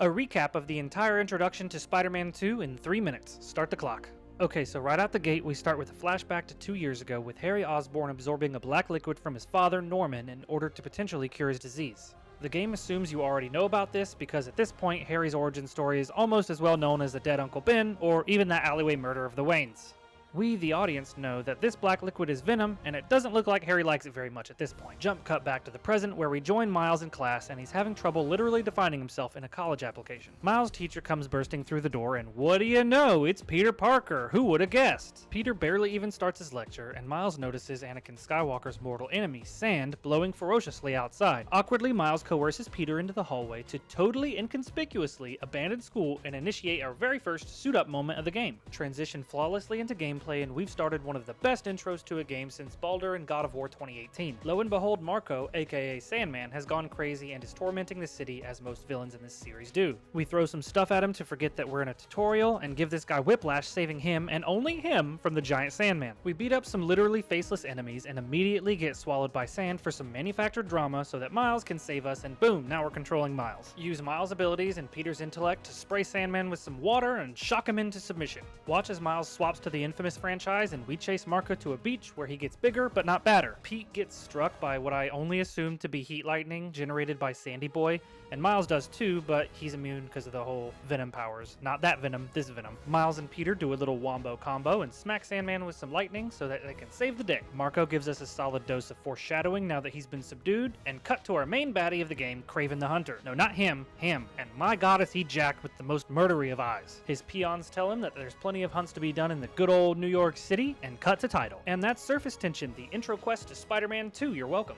A recap of the entire introduction to Spider-Man 2 in 3 minutes. Start the clock. Okay, so right out the gate, we start with a flashback to 2 years ago with Harry Osborn absorbing a black liquid from his father, Norman, in order to potentially cure his disease. The game assumes you already know about this because at this point, Harry's origin story is almost as well known as the dead Uncle Ben or even that alleyway murder of the Waynes. We, the audience, know that this black liquid is venom, and it doesn't look like Harry likes it very much at this point. Jump cut back to the present, where we join Miles in class, and he's having trouble literally defining himself in a college application. Miles' teacher comes bursting through the door, and what do you know? It's Peter Parker! Who would have guessed? Peter barely even starts his lecture, and Miles notices Anakin Skywalker's mortal enemy, Sand, blowing ferociously outside. Awkwardly, Miles coerces Peter into the hallway to totally inconspicuously abandon school and initiate our very first suit-up moment of the game. Transition flawlessly into gameplay, and we've started one of the best intros to a game since Baldur and God of War 2018. Lo and behold, Marco, aka Sandman, has gone crazy and is tormenting the city as most villains in this series do. We throw some stuff at him to forget that we're in a tutorial and give this guy whiplash, saving him and only him from the giant Sandman. We beat up some literally faceless enemies and immediately get swallowed by sand for some manufactured drama so that Miles can save us, and boom, now we're controlling Miles. Use Miles' abilities and Peter's intellect to spray Sandman with some water and shock him into submission. Watch as Miles swaps to the infamous franchise and we chase Marco to a beach where he gets bigger but not badder. Pete gets struck by what I only assumed to be heat lightning generated by Sandy Boy, and Miles does too, but he's immune because of the whole venom powers. Not that venom, this venom. Miles and Peter do a little wombo combo and smack Sandman with some lightning so that they can save the day. Marco gives us a solid dose of foreshadowing now that he's been subdued, and cut to our main baddie of the game, Kraven the Hunter. No, not him, him. And my god is he jacked with the most murdery of eyes. His peons tell him that there's plenty of hunts to be done in the good old New York City, and cut to title. And that's Surface Tension, the intro quest to Spider-Man 2. You're welcome.